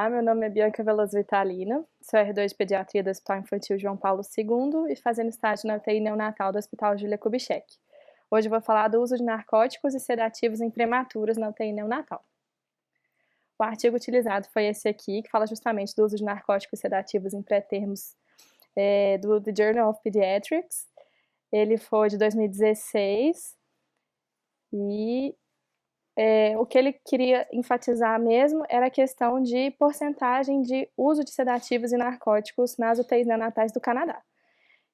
Olá, meu nome é Bianca Veloso Vitalina, sou R2 de Pediatria do Hospital Infantil João Paulo II e fazendo estágio na UTI neonatal do Hospital Júlia Kubitschek. Hoje eu vou falar do uso de narcóticos e sedativos em prematuros na UTI neonatal. O artigo utilizado foi esse aqui, que fala justamente do uso de narcóticos e sedativos em pré-termos do The Journal of Pediatrics. Ele foi de 2016 e o que ele queria enfatizar mesmo era a questão de porcentagem de uso de sedativos e narcóticos nas UTIs neonatais do Canadá.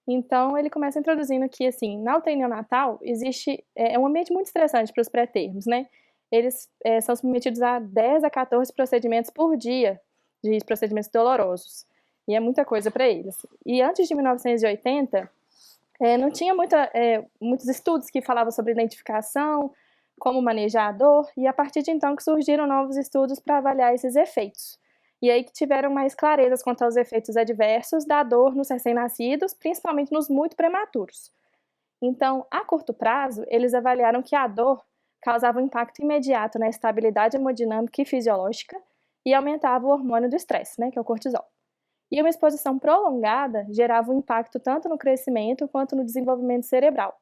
Então, ele começa introduzindo que, assim, na UTI neonatal existe um ambiente muito estressante para os pré-termos, né? Eles são submetidos a 10 a 14 procedimentos por dia, de procedimentos dolorosos, e é muita coisa para eles. E antes de 1980, não tinha muitos estudos que falavam sobre identificação, como manejar a dor, e a partir de então que surgiram novos estudos para avaliar esses efeitos. E aí que tiveram mais clarezas quanto aos efeitos adversos da dor nos recém-nascidos, principalmente nos muito prematuros. Então, a curto prazo, eles avaliaram que a dor causava um impacto imediato na estabilidade hemodinâmica e fisiológica e aumentava o hormônio do estresse, né, que é o cortisol. E uma exposição prolongada gerava um impacto tanto no crescimento quanto no desenvolvimento cerebral,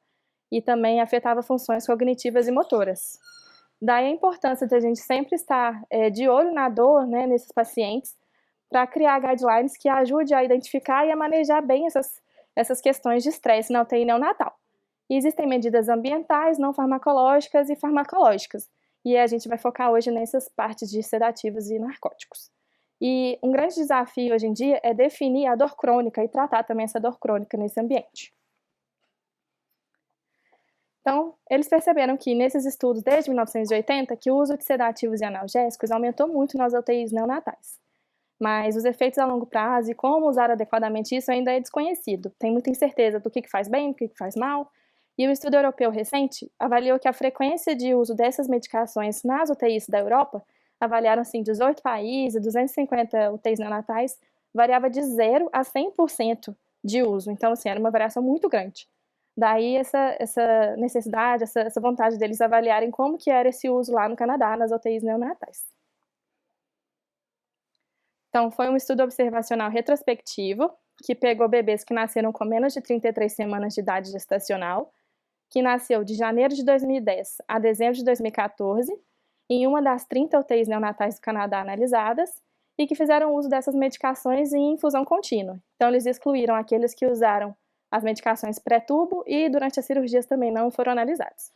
e também afetava funções cognitivas e motoras. Daí a importância de a gente sempre estar de olho na dor, né, nesses pacientes, para criar guidelines que ajude a identificar e a manejar bem essas questões de estresse na UTI neonatal. E existem medidas ambientais, não farmacológicas e farmacológicas, e a gente vai focar hoje nessas partes de sedativos e narcóticos. E um grande desafio hoje em dia é definir a dor crônica e tratar também essa dor crônica nesse ambiente. Então, eles perceberam que nesses estudos desde 1980 que o uso de sedativos e analgésicos aumentou muito nas UTIs neonatais. Mas os efeitos a longo prazo e como usar adequadamente isso ainda é desconhecido. Tem muita incerteza do que faz bem, do que faz mal. E o estudo europeu recente avaliou que a frequência de uso dessas medicações nas UTIs da Europa, avaliaram assim 18 países, 250 UTIs neonatais, variava de 0 a 100% de uso. Então, assim, era uma variação muito grande. Daí essa necessidade, essa vontade deles avaliarem como que era esse uso lá no Canadá, nas UTIs neonatais. Então, foi um estudo observacional retrospectivo, que pegou bebês que nasceram com menos de 33 semanas de idade gestacional, que nasceu de janeiro de 2010 a dezembro de 2014, em uma das 30 UTIs neonatais do Canadá analisadas, e que fizeram uso dessas medicações em infusão contínua. Então, eles excluíram aqueles que usaram as medicações pré-tubo e durante as cirurgias também não foram analisados.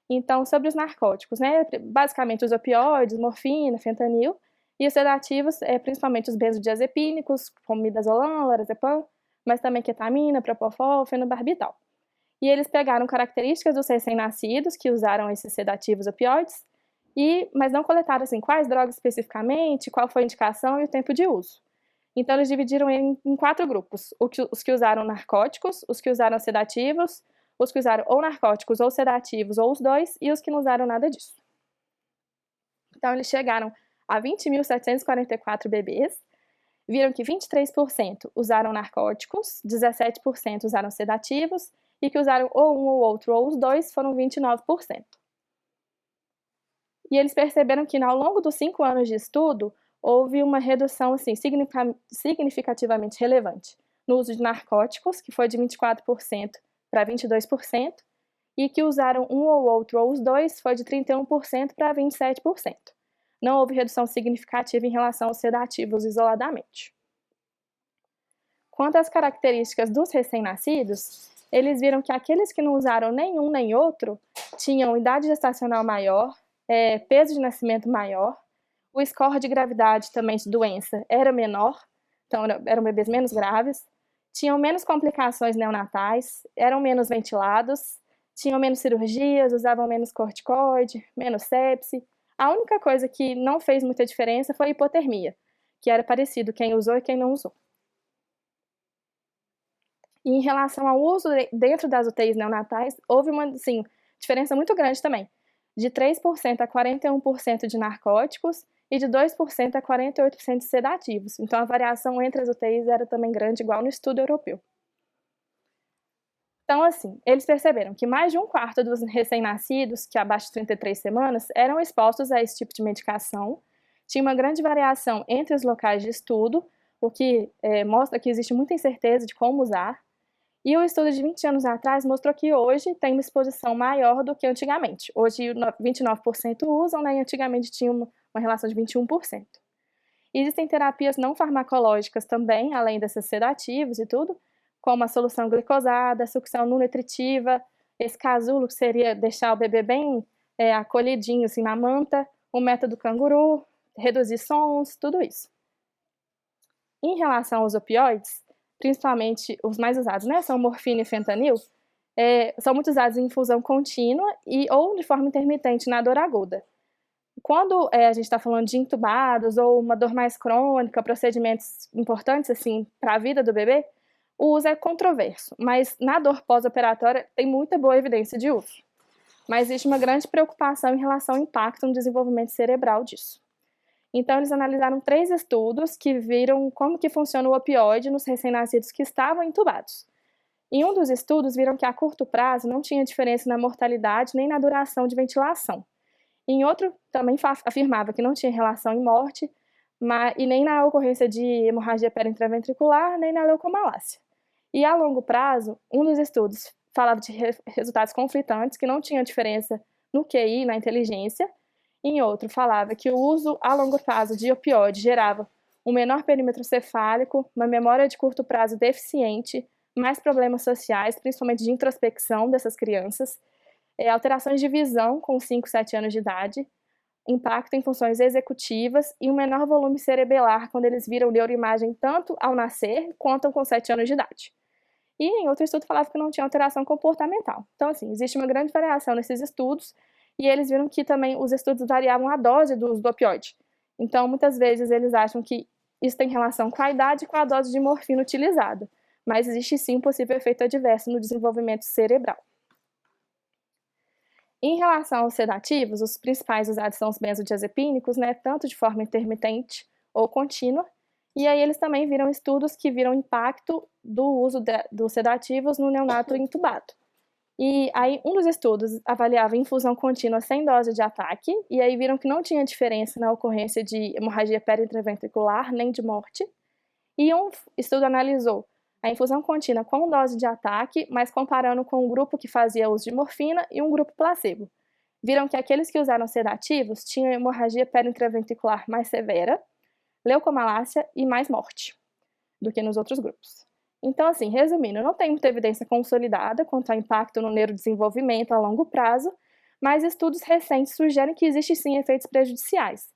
Então, sobre os narcóticos, né, basicamente os opioides, morfina, fentanil, e os sedativos, principalmente os benzodiazepínicos, como midazolam, lorazepam, mas também ketamina, propofol, fenobarbital. E eles pegaram características dos recém-nascidos que usaram esses sedativos opioides, mas não coletaram assim, quais drogas especificamente, qual foi a indicação e o tempo de uso. Então, eles dividiram em 4 grupos: os que usaram narcóticos, os que usaram sedativos, os que usaram ou narcóticos ou sedativos, ou os dois, e os que não usaram nada disso. Então, eles chegaram a 20.744 bebês, viram que 23% usaram narcóticos, 17% usaram sedativos, e que usaram ou um ou outro ou os dois foram 29%. E eles perceberam que, ao longo dos 5 anos de estudo, houve uma redução assim, significativamente relevante no uso de narcóticos, que foi de 24% para 22%, e que usaram um ou outro ou os dois foi de 31% para 27%. Não houve redução significativa em relação aos sedativos isoladamente. Quanto às características dos recém-nascidos, eles viram que aqueles que não usaram nenhum nem outro tinham idade gestacional maior, peso de nascimento maior, o score de gravidade também de doença era menor, então eram bebês menos graves, tinham menos complicações neonatais, eram menos ventilados, tinham menos cirurgias, usavam menos corticoide, menos sepse. A única coisa que não fez muita diferença foi a hipotermia, que era parecido quem usou e quem não usou. E em relação ao uso dentro das UTIs neonatais, houve uma diferença muito grande também, de 3% a 41% de narcóticos e de 2% a 48% de sedativos. Então, a variação entre as UTIs era também grande, igual no estudo europeu. Então, assim, eles perceberam que mais de 1/4 dos recém-nascidos, que abaixo de 33 semanas, eram expostos a esse tipo de medicação, tinha uma grande variação entre os locais de estudo, o que mostra que existe muita incerteza de como usar. E o estudo de 20 anos atrás mostrou que hoje tem uma exposição maior do que antigamente. Hoje 29% usam, né, e antigamente tinha uma relação de 21%. Existem terapias não farmacológicas também, além desses sedativos e tudo, como a solução glicosada, a sucção não nutritiva, esse casulo, que seria deixar o bebê bem acolhidinho assim, na manta, o método canguru, reduzir sons, tudo isso. Em relação aos opioides, principalmente os mais usados, né, são morfina e fentanil, são muito usados em infusão contínua ou de forma intermitente na dor aguda. Quando a gente está falando de intubados ou uma dor mais crônica, procedimentos importantes assim para a vida do bebê, o uso é controverso, mas na dor pós-operatória tem muita boa evidência de uso. Mas existe uma grande preocupação em relação ao impacto no desenvolvimento cerebral disso. Então, eles analisaram 3 estudos que viram como que funciona o opioide nos recém-nascidos que estavam intubados. Em um dos estudos, viram que a curto prazo não tinha diferença na mortalidade nem na duração de ventilação. Em outro, também afirmava que não tinha relação em morte, e nem na ocorrência de hemorragia periintraventricular, nem na leucomalácia. E a longo prazo, um dos estudos falava de resultados conflitantes, que não tinha diferença no QI, na inteligência. Em outro, falava que o uso a longo prazo de opioide gerava um menor perímetro cefálico, uma memória de curto prazo deficiente, mais problemas sociais, principalmente de introspecção dessas crianças, alterações de visão com 5, 7 anos de idade, impacto em funções executivas e um menor volume cerebelar quando eles viram neuroimagem tanto ao nascer quanto com 7 anos de idade. E em outro estudo falava que não tinha alteração comportamental. Então, assim, existe uma grande variação nesses estudos, e eles viram que também os estudos variavam a dose do uso do opioide. Então, muitas vezes eles acham que isso tem relação com a idade e com a dose de morfina utilizada, mas existe sim um possível efeito adverso no desenvolvimento cerebral. Em relação aos sedativos, os principais usados são os benzodiazepínicos, né, tanto de forma intermitente ou contínua, e aí eles também viram estudos que viram impacto do uso dos sedativos no neonato intubado. E aí um dos estudos avaliava infusão contínua sem dose de ataque, e aí viram que não tinha diferença na ocorrência de hemorragia periintraventricular nem de morte. E um estudo analisou a infusão contínua com dose de ataque, mas comparando com um grupo que fazia uso de morfina e um grupo placebo. Viram que aqueles que usaram sedativos tinham hemorragia periintraventricular mais severa, leucomalácia e mais morte do que nos outros grupos. Então, assim, resumindo, não tem muita evidência consolidada quanto ao impacto no neurodesenvolvimento a longo prazo, mas estudos recentes sugerem que existem sim efeitos prejudiciais.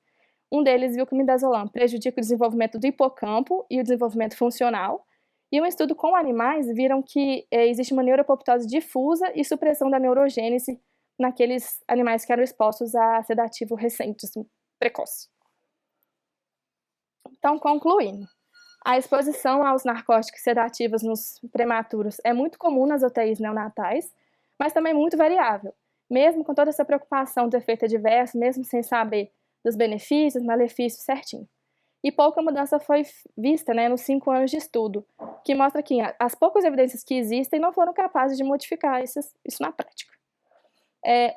Um deles viu que o midazolam prejudica o desenvolvimento do hipocampo e o desenvolvimento funcional, e um estudo com animais viram que existe uma neuroapoptose difusa e supressão da neurogênese naqueles animais que eram expostos a sedativo recente, assim, precoce. Então, concluindo, a exposição aos narcóticos sedativos nos prematuros é muito comum nas UTIs neonatais, mas também muito variável. Mesmo com toda essa preocupação do efeito adverso, mesmo sem saber dos benefícios, malefícios certinho. E pouca mudança foi vista, né, nos 5 anos de estudo, que mostra que as poucas evidências que existem não foram capazes de modificar isso na prática.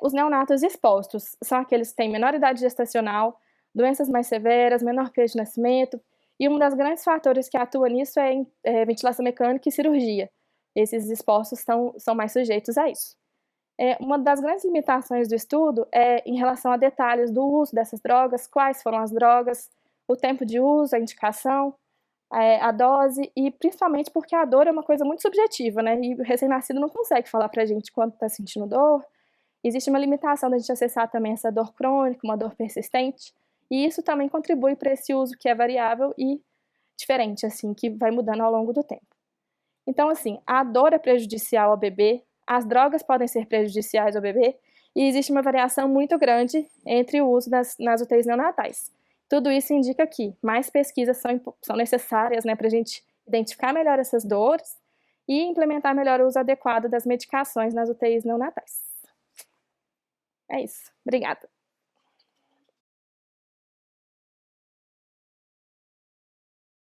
Os neonatos expostos são aqueles que têm menor idade gestacional, doenças mais severas, menor peso de nascimento, e um dos grandes fatores que atua nisso é ventilação mecânica e cirurgia. Esses expostos são mais sujeitos a isso. Uma das grandes limitações do estudo é em relação a detalhes do uso dessas drogas, quais foram as drogas, o tempo de uso, a indicação, a dose, e principalmente porque a dor é uma coisa muito subjetiva, né? E o recém-nascido não consegue falar pra gente quando está sentindo dor. Existe uma limitação da gente acessar também essa dor crônica, uma dor persistente, e isso também contribui para esse uso que é variável e diferente, assim, que vai mudando ao longo do tempo. Então, assim, a dor é prejudicial ao bebê, as drogas podem ser prejudiciais ao bebê, e existe uma variação muito grande entre o uso nas UTIs neonatais. Tudo isso indica que mais pesquisas são necessárias, né, para a gente identificar melhor essas dores e implementar melhor o uso adequado das medicações nas UTIs neonatais. É isso. Obrigada.